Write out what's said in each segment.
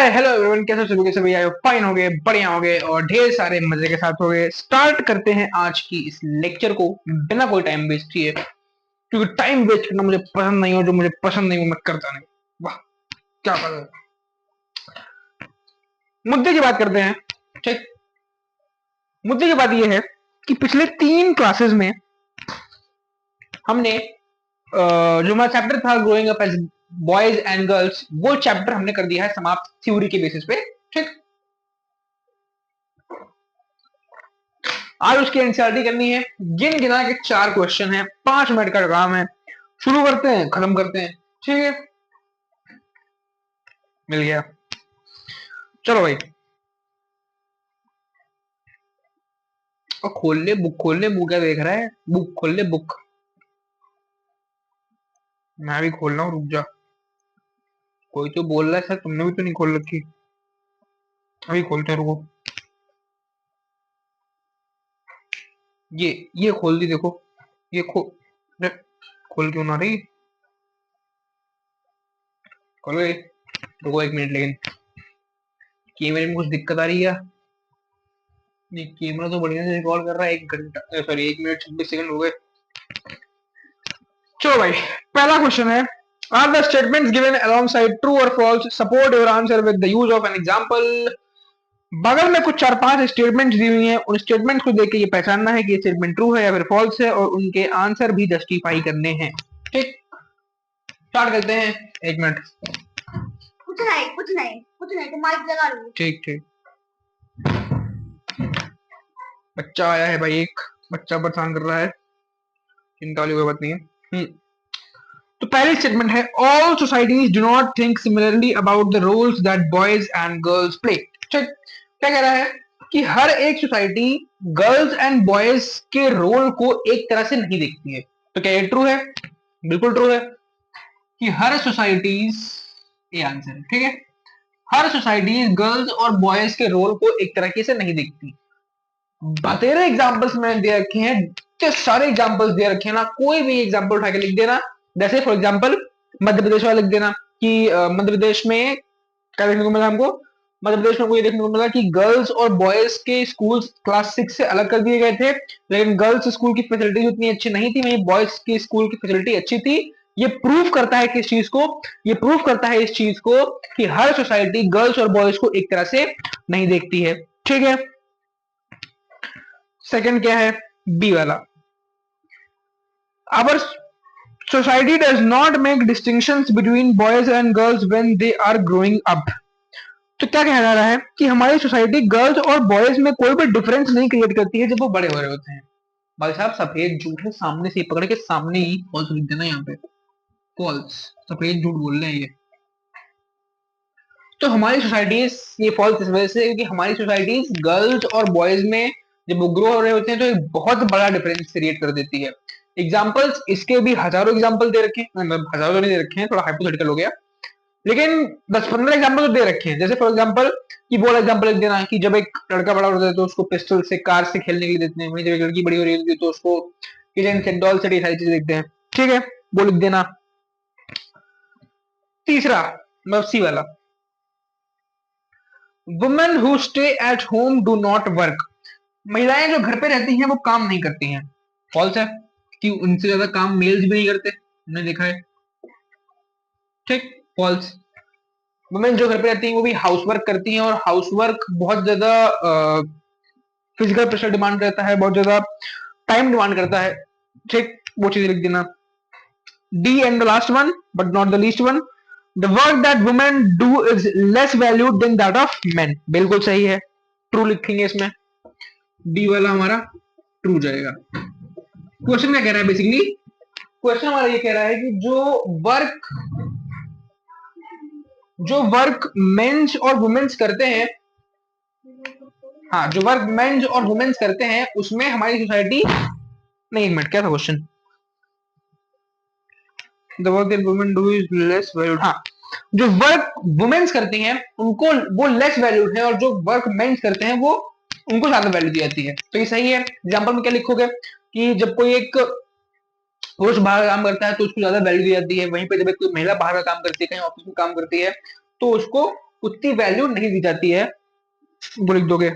Hi hello everyone, कैसे हो सभी आए हो? फाइन हो गए, बढ़िया हो गए और ढेर सारे मजे के साथ हो गए। स्टार्ट करते हैं आज की इस लेक्चर को बिना कोई टाइम वेस्ट किए, क्योंकि टाइम वेस्ट करना मुझे पसंद नहीं, हो जो मुझे पसंद नहीं वो मैं करता नहीं। वाह क्या पसंद। मुद्दे की बात करते हैं। ठीक, मुद्दे की बात यह है कि पिछले 3 क्लासेस में हमने जो हमारा चैप्टर था growing up as boys and girls, वो चैप्टर हमने कर दिया है समाप्त थ्योरी के बेसिस पे। ठीक, आज उसकी एनसीईआरटी करनी है। गिन गिना के 4 क्वेश्चन है, 5 मिनट का काम है। शुरू करते हैं, खत्म करते हैं। ठीक है, मिल गया। चलो भाई, और खोल ले बुक, खोल ले बुक। क्या देख रहा है? बुक खोल ले बुक। मैं भी खोल रहा हूँ, रुक जा। कोई तो बोल रहा है, सर तुमने भी तो नहीं खोल रखी। अभी खोलते हैं, रुको। ये खोल दी, देखो। ये अरे, खोल क्यों ना रही? खोलो ये। रुको 1 मिनट, लेकिन कैमरे में कुछ दिक्कत आ रही है? नहीं, कैमरा तो बढ़िया से रिकॉर्ड कर रहा है। 1 घंटा सॉरी 1 मिनट 26 सेकंड हो गए। चलो भाई, पहला क्वेश्चन है, are the statements given alongside true और false? Support your answer with the use of an example. बगल में कुछ 4-5 स्टेटमेंट्स दी हुई हैं, उन स्टेटमेंट्स को देख के ये पहचानना है कि ये स्टेटमेंट ट्रू है या फिर फॉल्स है, और उनके आंसर भी जस्टिफाई करने हैं। ठीक, स्टार्ट करते हैं। 1 मिनट। कुछ नहीं तो माइक लगा लो। ठीक ठीक। बच्चा आया है भाई, एक बच्चा परेशान कर रहा है। चिंता वाली कोई बात नहीं है। तो पहली स्टेटमेंट है, all societies do not think similarly about the roles that boys and girls play. ठीक, क्या कह रहा है कि हर एक सोसाइटी गर्ल्स एंड बॉयज के रोल को एक तरह से नहीं देखती है। तो क्या ये ट्रू है? बिल्कुल ट्रू है कि हर सोसाइटीज, ये आंसर है। ठीक है, हर सोसाइटीज गर्ल्स और बॉयज के रोल को एक तरीके से नहीं देखती। बतेरे एग्जाम्पल्स मैंने दे रखे हैं, इतने सारे एग्जाम्पल्स दे रखे हैं ना, कोई भी एग्जाम्पल उठा के लिख देना। जैसे फॉर एग्जाम्पल मध्य प्रदेश वाला लिख देना कि मध्य प्रदेश में क्या देखने को मिला हमको? मध्य प्रदेश में कोई देखने को मिला कि गर्ल्स और बॉयज के स्कूल क्लास 6 से अलग कर दिए गए थे, लेकिन गर्ल्स स्कूल की फैसिलिटी उतनी अच्छी नहीं थी, वहीं बॉयज की स्कूल की फैसिलिटी अच्छी थी। ये प्रूव करता है किस चीज को? ये प्रूव करता है इस चीज को कि हर सोसाइटी गर्ल्स और बॉयज को एक तरह से नहीं देखती है। ठीक है, सेकंड क्या है? बी वाला, our society does not make distinctions between boys and girls when they are growing up. तो क्या कहा जा रहा है कि हमारी सोसाइटी गर्ल्स और बॉयज में कोई भी डिफरेंस नहीं क्रिएट करती है जब वो बड़े हो रहे होते हैं। भाई साहब, सफेद झूठ है, सामने से पकड़ के सामने ही फॉल्स लिख देना। यहाँ पे फॉल्स, सफेद झूठ बोल रहे हैं ये। तो हमारी सोसाइटीज, ये फॉल्स इस वजह से क्योंकि हमारी सोसाइटीज गर्ल्स और बॉयज में जब वो ग्रो हो रहे होते हैं तो एक बहुत बड़ा डिफरेंस क्रिएट कर देती है। एग्जाम्पल्स इसके भी हजारों एग्जाम्पल दे रखे हैं, मतलब हजारों नहीं दे रखे हैं, थोड़ा हाइपोथेटिकल हो गया, लेकिन 10-15 एग्जाम्पल तो दे रखे हैं। जैसे फॉर एग्जाम्पल कि वो एग्जाम्पल लिख देना कि जब एक लड़का बड़ा होता है तो उसको पिस्टल से, कार से खेलने के लिए देते हैं, वहीं जब एक लड़की बड़ी हो रही होती है तो उसको किचन सेट, डॉल सेट, ये सारी चीजें देते हैं। ठीक है, वो लिख देना। तीसरा, मतलब सी वाला, women who stay at home do not work. महिलाएं जो घर पे रहती हैं वो काम नहीं करती हैं। फॉल्स है कि उनसे ज्यादा काम मेल्स भी नहीं करते, हमने देखा है। ठीक, फॉल्स। वुमेन जो घर पे रहती हैं वो भी हाउस वर्क करती हैं, और हाउस वर्क बहुत ज्यादा फिजिकल प्रेशर डिमांड करता है, बहुत ज्यादा टाइम डिमांड करता है। ठीक, वो चीज लिख देना। D and the last one but not the least one, the work that women do is less valued than that of men. बिल्कुल सही है, ट्रू लिखेंगे इसमें। डी वाला हमारा ट्रू जाएगा। क्वेश्चन क्या कह रहा है? बेसिकली क्वेश्चन हमारा ये कह रहा है कि जो वर्क मेंस और वुमेन्स करते हैं, हाँ, जो वर्क मेंस और वुमेन्स करते हैं उसमें हमारी सोसाइटी, नहीं 1 मिनट, क्या था question? The work that women do is less valued. हाँ, जो वर्क वुमेन्स करती हैं उनको वो लेस वैल्यूड है, और जो वर्क मेंस करते हैं वो उनको ज्यादा वैल्यू दी जाती है। तो ये सही है। एग्जाम्पल में क्या लिखोगे कि जब कोई एक पुरुष बाहर काम करता है तो उसको ज्यादा वैल्यू दी जाती है, वहीं पे जब एक कोई महिला बाहर का काम करती है, कहीं ऑफिस में काम करती है, तो उसको उतनी वैल्यू नहीं दी जाती है। वो लिख दोगे।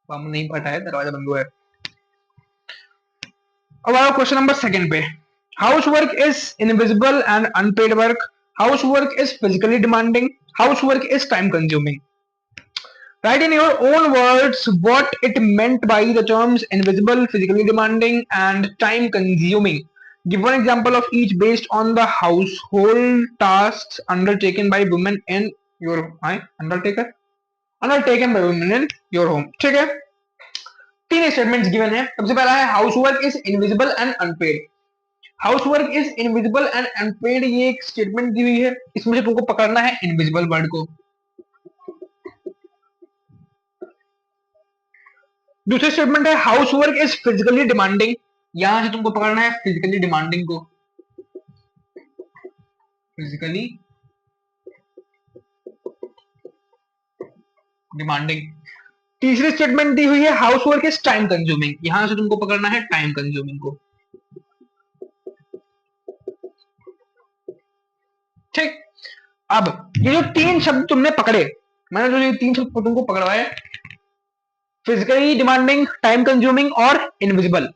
हम नहीं पढ़ा है, दरवाजा बंद हुआ है। अब आओ क्वेश्चन नंबर सेकंड पे। House work is invisible and unpaid work, house work is physically demanding, house work is time consuming. Write in your own words what it meant by the terms invisible, physically demanding, and time consuming. Give one example of each based on the household tasks undertaken by women in your undertaken by women in your home. ठीक है, तीन statements given है। सबसे पहला है house work is invisible and unpaid. House work is invisible and unpaid, ये एक statement दी हुई है, इसमें से तुमको पकड़ना है इनविजिबल वर्ड को। दूसरी स्टेटमेंट है house work is physically demanding, यहां से तुमको पकड़ना है फिजिकली डिमांडिंग को, फिजिकली डिमांडिंग। तीसरी स्टेटमेंट दी हुई है house work is time consuming, यहां से तुमको पकड़ना है टाइम कंज्यूमिंग को। ठीक, अब ये जो तीन शब्द तुमने पकड़े, मैंने जो ये तीन शब्द तुमको पकड़वाए, फिजिकली डिमांडिंग, टाइम कंज्यूमिंग और इनविजिबल,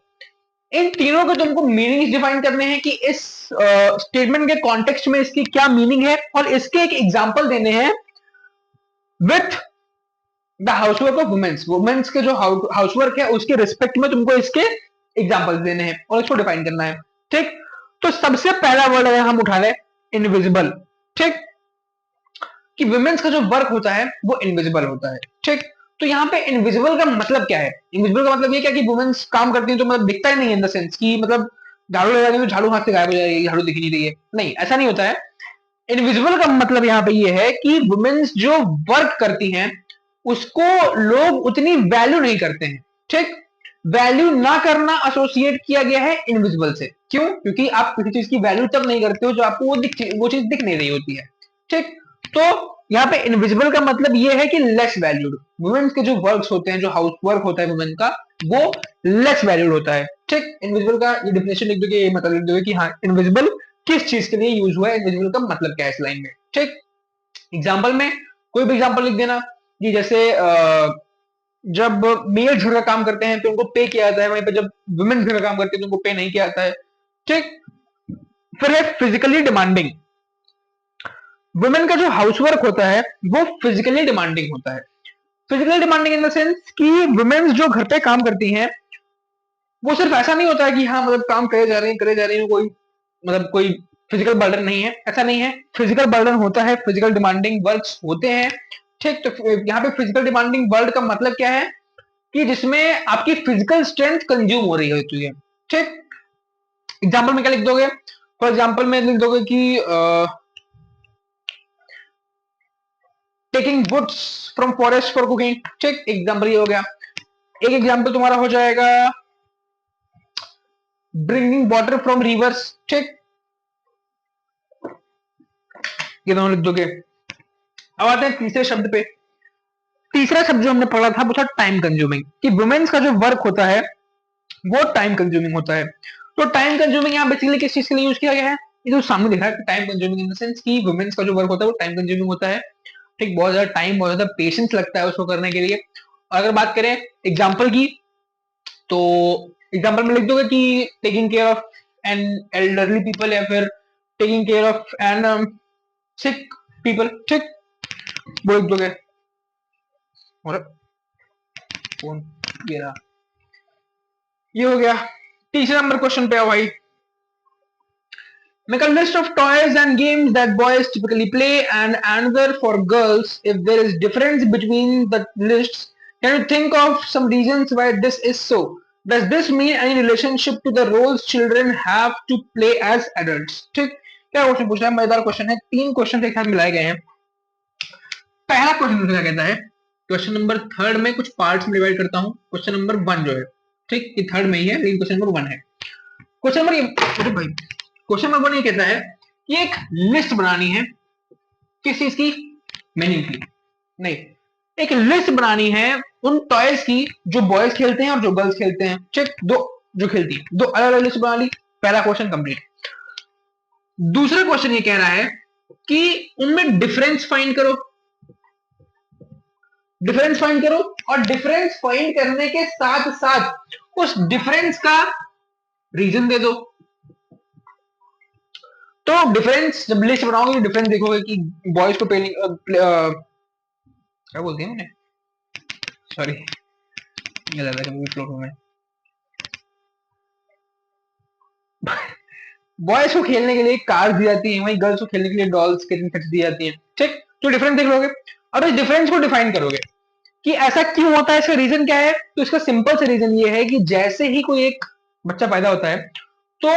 इन तीनों के तुमको मीनिंग डिफाइन करने हैं कि इस स्टेटमेंट के कॉन्टेक्स्ट में इसकी क्या मीनिंग है, और इसके एक एग्जांपल देने हैं with the housework of women's. Women's के जो हाउसवर्क है उसके रिस्पेक्ट में तुमको इसके एग्जांपल देने हैं और इसको डिफाइन करना है। ठीक, तो सबसे पहला वर्ड अगर हम उठा लें इनविजिबल, ठीक, कि वुमेन्स का जो वर्क होता है वो इनविजिबल होता है। ठीक, तो यहाँ पे इनविजिबल का मतलब क्या है? इनविजिबल का मतलब ये क्या कि वुमेन्स काम करती हैं तो मतलब दिखता ही नहीं है, इन द सेंस कि मतलब झाड़ू लगाएंगे तो झाड़ू हाथ से गायब हो जाएगी, झाड़ू दिख नहीं रही है, नहीं, ऐसा नहीं होता है। इनविजिबल का मतलब यहाँ पे ये है कि वुमेन्स जो वर्क करती हैं उसको लोग उतनी वैल्यू नहीं करते हैं। ठीक, वैल्यू ना करना एसोसिएट किया गया है इनविजिबल से। क्यों? क्योंकि आप किसी चीज की वैल्यू तब नहीं करते हो जो आपको वो चीज दिख नहीं रही होती है। ठीक, तो यहाँ पे इनविजिबल का मतलब ये है कि लेस वैल्यूड। वुमेन्स के जो वर्क्स होते हैं, जो हाउस वर्क होता है वुमेन का, वो लेस वैल्यूड होता है। ठीक, इनविजिबल का ये डिफिनेशन लिख दोगे, ये मतलब लिख दोगे कि हाँ इनविजिबल किस चीज के लिए यूज हुआ है, इनविजिबल का मतलब क्या है इस लाइन में। ठीक, एग्जाम्पल में कोई भी एग्जाम्पल लिख देना कि जैसे जब मेल घर का काम करते हैं तो उनको पे किया जाता है, वहीं पर जब वुमेन घर का काम करते हैं तो उनको पे नहीं किया जाता है। ठीक, फिर है फिजिकली डिमांडिंग। वुमेन का जो हाउसवर्क होता है वो फिजिकली डिमांडिंग होता है। Physically demanding in the sense कि वुमेन्स जो घर पे काम करती हैं वो सिर्फ ऐसा नहीं होता है कि हाँ मतलब काम करे जा रही है, कोई मतलब कोई फिजिकल बर्डन नहीं है, ऐसा नहीं है। फिजिकल बर्डन होता है, फिजिकल डिमांडिंग वर्क्स होते हैं। ठीक, तो यहाँ पे फिजिकल डिमांडिंग वर्ड का मतलब क्या है कि जिसमें आपकी फिजिकल स्ट्रेंथ कंज्यूम हो रही होती है। ठीक, एग्जाम्पल में क्या लिख दोगे? फॉर एग्जाम्पल में लिख दोगे कि taking woods from forest for cooking. ठीक, एग्जाम्पल ये हो गया। एक एग्जाम्पल तुम्हारा हो जाएगा ब्रिंगिंग वाटर फ्रॉम रिवर्स। ठीक, ये दोनों लिख दोगे। अब आते हैं तीसरे शब्द पे। तीसरा शब्द जो हमने पढ़ा था वो था टाइम कंज्यूमिंग, कि वुमेन्स का जो वर्क होता है वो टाइम कंज्यूमिंग होता है। तो टाइम कंज्यूमिंग यहाँ बेसिकली किस चीज के लिए यूज किया गया है? ये जो सामने लिखा है time consuming in the sense कि वुमेन्स का जो वर्क होता है वो टाइम कंज्यूमिंग होता है। ठीक, बहुत ज्यादा टाइम, बहुत ज्यादा पेशेंस लगता है उसको करने के लिए। अगर बात करें एग्जाम्पल की, तो एग्जाम्पल में लिख दोगे कि taking care of an elderly people या फिर taking care of an sick people. ठीक, वो लिख दोगे। और फोन ये रहा, ये हो गया। तीसरे नंबर क्वेश्चन पे आओ भाई। Make a list of toys and games that boys typically play and answer for girls. If there is difference between the lists, can you think of some reasons why this is so? Does this mean any relationship to the roles children have to play as adults? ठीक, क्या question पूछ रहा है? मजेदार question है, तीन question एक साथ मिलाए गए हैं। पहला क्वेश्चन क्या कहता है? क्वेश्चन नंबर थर्ड में कुछ पार्ट्स में डिवाइड करता हूं। क्वेश्चन नंबर वन जो है, ठीक, ये थर्ड में ही है लेकिन क्वेश्चन नंबर वन है। क्वेश्चन नंबर भाई क्वेश्चन नंबर वन ये कहता है कि एक लिस्ट बनानी है किस चीज की? मीनिंग की नहीं, एक लिस्ट बनानी है उन टॉयज की जो बॉयज खेलते हैं और जो गर्ल्स खेलते हैं। ठीक, दो जो खेलती है, दो अलग अलग लिस्ट बना ली। पहला क्वेश्चन कंप्लीट। दूसरा क्वेश्चन ये कह रहा है कि उनमें डिफरेंस फाइंड करो, डिफरेंस फाइंड करो, और डिफरेंस फाइंड करने के साथ साथ उस डिफरेंस का रीजन दे दो। तो डिफरेंस जब लिस्ट बनाओगे तो डिफरेंस देखोगे कि बॉयज को क्या बोलती है मैंने, सॉरी कभी फ्लो में, बॉयज को खेलने के लिए कार दी जाती है, वहीं गर्ल्स को खेलने के लिए डॉल्स कितनी सेट्स दी जाती है। ठीक, तो डिफरेंस देख लोगे और इस डिफरेंस को डिफाइन करोगे कि ऐसा क्यों होता है, इसका रीजन क्या है। तो इसका सिंपल सा रीजन ये है कि जैसे ही कोई एक बच्चा पैदा होता है तो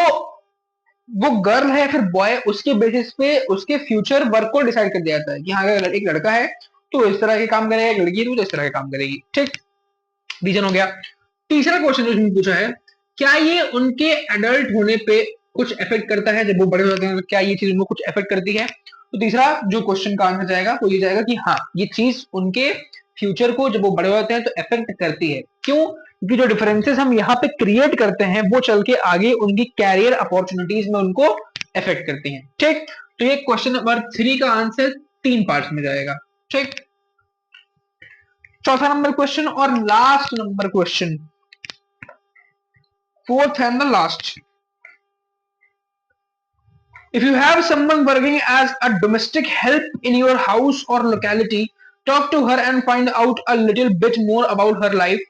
वो गर्ल है या फिर बॉय, उसके बेसिस पे उसके फ्यूचर वर्क को डिसाइड कर दिया जाता है कि हाँ अगर एक लड़का है तो इस तरह के काम करेगा, एक लड़की है तो इस तरह के काम करेगी। ठीक, रीजन हो गया। तीसरा क्वेश्चन जो इसमें पूछा है, क्या ये उनके एडल्ट होने पे कुछ इफेक्ट करता है, जब वो बड़े हो जाते हैं तो क्या ये चीज उनको कुछ इफेक्ट करती है। तो तीसरा जो क्वेश्चन का आंसर जाएगा वो ये जाएगा कि हाँ ये चीज उनके फ्यूचर को जब वो बड़े हो जाते हैं तो इफेक्ट करती है। क्यों? क्योंकि जो डिफरेंसेस हम यहाँ पे क्रिएट करते हैं वो चल के आगे उनकी कैरियर अपॉर्चुनिटीज में उनको इफेक्ट करती हैं। ठीक, तो ये क्वेश्चन नंबर 3 का आंसर 3 पार्ट्स में जाएगा। ठीक, चौथा नंबर क्वेश्चन और last number question, fourth and the last. If you have someone working as a domestic help in your house or locality, talk to her and find out a little bit more about her life.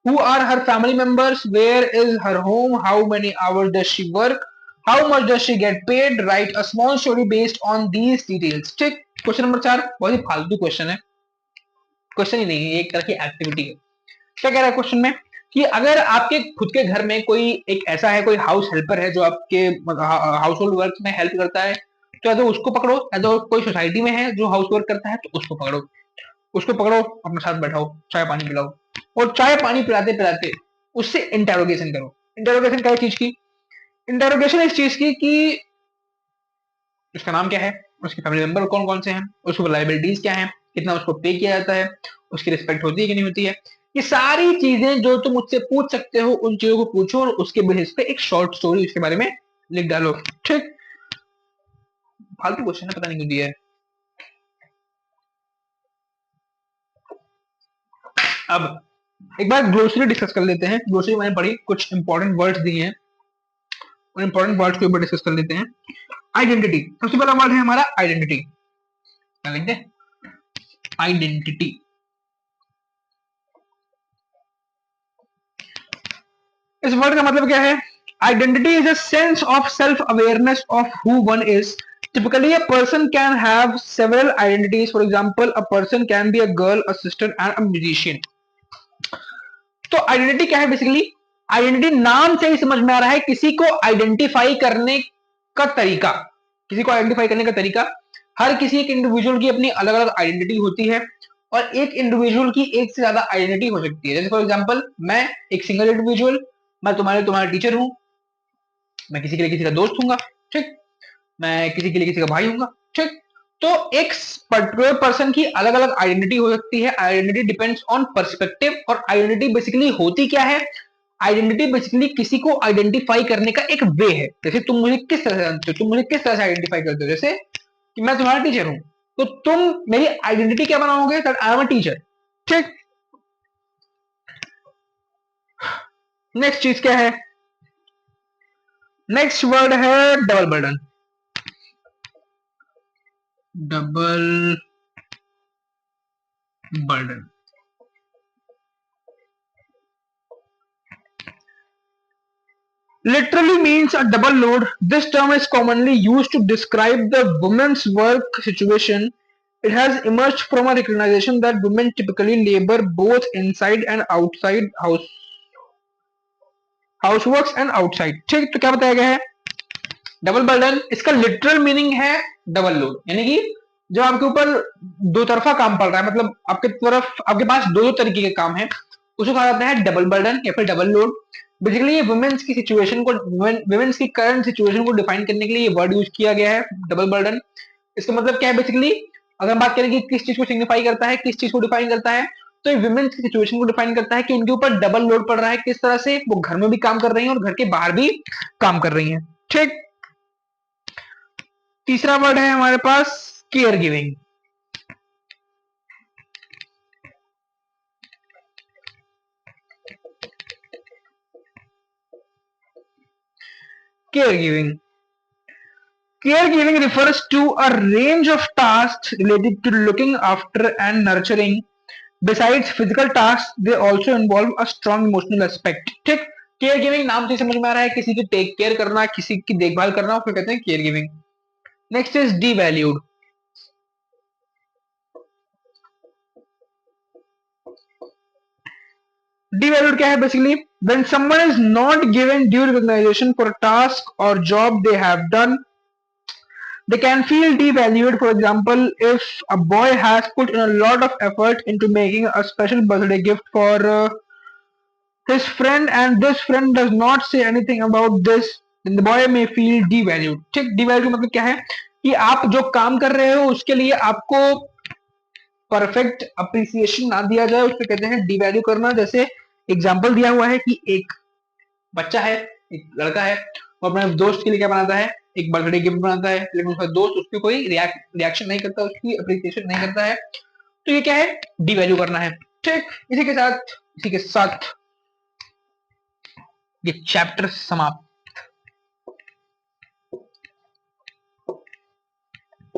Who are her family members? Where is her home? How many hours does she work? How much does she get paid? Write a small story based on these details. ठीक, question number 4 बहुत ही फालतू question है, question ही नहीं है, एक तरह की activity है। क्या कह रहा है क्वेश्चन में कि अगर आपके खुद के घर में कोई एक ऐसा है, कोई हाउस हेल्पर है जो आपके हाउस होल्ड वर्क में हेल्प करता है, तो या तो उसको पकड़ो, या तो कोई सोसाइटी में है जो हाउस वर्क करता है तो उसको पकड़ो, उसको पकड़ो अपने साथ बैठाओ, चाय पानी पिलाओ, और चाय पानी पिलाते पिलाते उससे इंटेरोगेशन करो। इंटेरोगेशन क्या चीज की? इंटेरोगेशन इस चीज की कि उसका नाम क्या है, उसके फैमिली मेंबर कौन कौन से हैं, उसकी लाइबिलिटीज क्या है, कितना उसको पे किया जाता है, उसकी रिस्पेक्ट होती है कि नहीं होती है। ये सारी चीजें जो तुम मुझसे पूछ सकते हो उन चीजों को पूछो और उसके बेसिस पे एक शॉर्ट स्टोरी उसके बारे में लिख डालो। ठीक, फालतू क्वेश्चन है, पता नहीं क्यों दिया है। अब एक बार ग्लोसरी डिस्कस कर लेते हैं। ग्लोसरी मैंने पढ़ी, कुछ इंपॉर्टेंट वर्ड्स दिए हैं, उन इंपॉर्टेंट वर्ड्स के ऊपर डिस्कस कर लेते हैं। आइडेंटिटी, सबसे पहला वर्ड है हमारा आइडेंटिटी। क्या लिखते हैं? आइडेंटिटी। इस वर्ड का मतलब क्या है? Identity is a sense of self awareness of who one is. Typically, a person can have several identities. For example, a person can be a girl, a sister, and a musician. तो identity क्या है? Basically identity नाम से ही समझ में आ रहा है किसी को आइडेंटिफाई करने का तरीका, किसी को आइडेंटिफाई करने का तरीका। हर किसी एक इंडिविजुअल की अपनी अलग अलग आइडेंटिटी होती है और एक इंडिविजुअल की एक से ज्यादा आइडेंटिटी हो सकती है। जैसे फॉर एग्जांपल मैं एक सिंगल इंडिविजुअल, मैं तुम्हारा टीचर हूं, मैं किसी के लिए किसी का दोस्त हूंगा, ठीक, मैं किसी के लिए किसी का भाई हूंगा, ठीक। तो एक पर्टिकुलर पर्सन की अलग अलग आइडेंटिटी हो सकती है। Identity depends on perspective. और आइडेंटिटी बेसिकली होती क्या है? आइडेंटिटी बेसिकली किसी को आइडेंटिफाई करने का एक वे है। जैसे तुम मुझे किस तरह से जानते हो, तुम मुझे किस तरह से आइडेंटिफाई करते हो, जैसे कि मैं तुम्हारा टीचर हूं तो तुम मेरी आइडेंटिटी क्या बनाओगे? That I am a teacher, ठीक। नेक्स्ट चीज क्या है? नेक्स्ट वर्ड है double burden. Double burden literally means a double load. This term is commonly used to describe the woman's work situation. It has emerged from a recognition that women typically labor both inside and outside houseworks and outside. ठीक, तो क्या बताया गया है? Double burden, इसका literal meaning है double load, यानी कि जब आपके ऊपर दो तरफा काम पड़ रहा है, मतलब आपके पास दो दो तरीके के काम है, उसको कहा जाता है डबल बर्डन या फिर डबल लोड। बेसिकली ये वुमेन्स की सिचुएशन को, वुमेन्स की करंट सिचुएशन को डिफाइन करने के लिए ये वर्ड यूज किया गया है, डबल बर्डन। इसका मतलब क्या है? बेसिकली अगर हम बात करें कि किस चीज को सिग्निफाई करता है, किस चीज को डिफाइन करता है, तो ये वुमेन्स की सिचुएशन को डिफाइन करता है कि उनके ऊपर डबल लोड पड़ रहा है। किस तरह से? वो घर में भी काम कर रही हैं और घर के बाहर भी काम कर रही हैं, ठीक। तीसरा वर्ड है हमारे पास caregiving. Caregiving, caregiving refers to a range of tasks related to looking after and nurturing. Besides physical tasks, they also involve a strong emotional aspect. ठीक, केयर गिविंग नाम से समझ में आ रहा है किसी की टेक केयर करना, किसी की देखभाल करना, उसको कहते हैं caregiving. Next is devalued. Devalued क्या है basically? When someone is not given due recognition for a task or job they have done, they can feel devalued. For example, if a boy has put in a lot of effort into making a special birthday gift for his friend and this friend does not say anything about this, then the boy may feel devalued. ठीक, devalued मतलब क्या है कि आप जो काम कर रहे हो उसके लिए आपको परफेक्ट अप्रिसिएशन ना दिया जाए, उसको कहते हैं डिवैल्यू करना। जैसे एग्जांपल दिया हुआ है कि एक बच्चा है, एक लड़का है, वो अपने दोस्त के लिए क्या बनाता है, एक बर्थडे गिफ्ट बनाता है, लेकिन उसका दोस्त उसके कोई रिएक्शन नहीं करता, उसकी अप्रिसिएशन नहीं करता है, तो ये क्या है, डिवैल्यू करना है। ठीक, इसी के साथ ये चैप्टर समाप्त।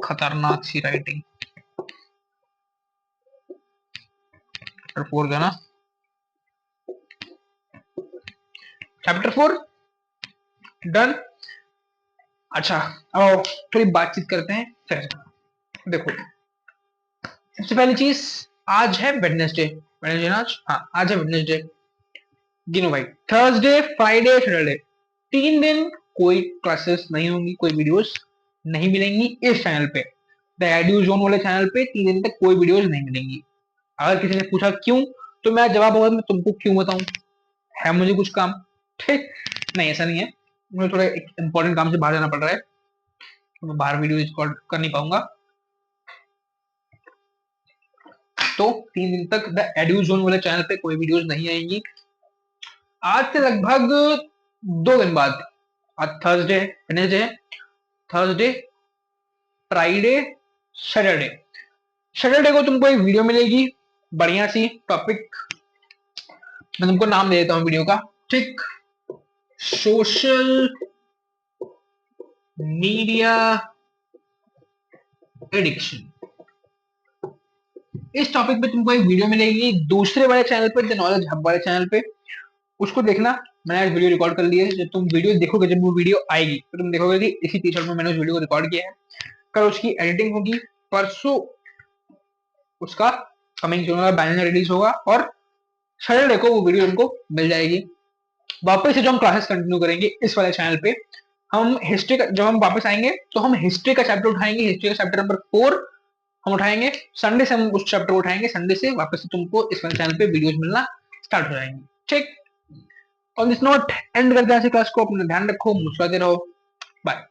खतरनाक सी राइटिंग। चैप्टर 4 ना, चैप्टर 4 डन। अच्छा, अब थोड़ी बातचीत करते हैं फिर। देखो, सबसे पहली चीज, आज है वेडनेसडे। वेडनेसडे ना आज? हाँ, आज है वेडनेसडे। गिनो भाई, थर्सडे, फ्राइडे, सैटरडे, 3 दिन कोई क्लासेस नहीं होंगी, कोई वीडियोस नहीं मिलेंगी इस चैनल पे। द एड्यू जोन वाले चैनल पे 3 दिन तक कोई वीडियोस नहीं मिलेंगी। अगर किसी ने पूछा क्यों, तो मैं जवाब होगा मैं तुमको क्यों बताऊं, है मुझे कुछ काम? ठीक, नहीं ऐसा नहीं है, मुझे थोड़ा एक इंपॉर्टेंट काम से बाहर जाना पड़ रहा है, तो मैं बाहर वीडियो रिकॉर्ड कर नहीं पाऊंगा। तो 3 दिन तक द एड्यू जोन वाले चैनल पे कोई वीडियोस नहीं आएंगी। आज से लगभग 2 दिन बाद, आज Thursday, Wednesday, Thursday, Friday, Saturday, Saturday को तुमको एक वीडियो मिलेगी बढ़िया सी टॉपिक। मैं तुमको नाम दे देता हूँ वीडियो का। ठीक, सोशल मीडिया एडिक्शन। इस टॉपिक पे तुमको एक वीडियो मिलेगी दूसरे वाले चैनल पे, द नॉलेज हब वाले चैनल पे। उसको देखना, मैंने आज वीडियो रिकॉर्ड कर ली है। जब तुम वीडियो देखोगे, जब वो वीडियो आएगी तो तुम देखोगे कि इसी टी-शर्ट में मैंने उस वीडियो को रिकॉर्ड किया है। कल उसकी एडिटिंग होगी, परसों उसका कमिंग सून वाला बैनर रिलीज होगा और सैटरडे को वो वीडियो तुमको मिल जाएगी। वापस से जो हम क्लासेस कंटिन्यू करेंगे इस वाले चैनल पे, हम हिस्ट्री का, जब हम वापस आएंगे तो हम हिस्ट्री का चैप्टर उठाएंगे, हिस्ट्री का चैप्टर नंबर 4 हम उठाएंगे। संडे से हम उस चैप्टर को उठाएंगे, संडे से वापस से तुमको इस वाले चैनल पे वीडियोस मिलना स्टार्ट हो जाएंगे। ठीक, ऑन दिस नोट एंड करते हैं क्लास को। अपना ध्यान रखो, मुस्कुराते रहो, बाय।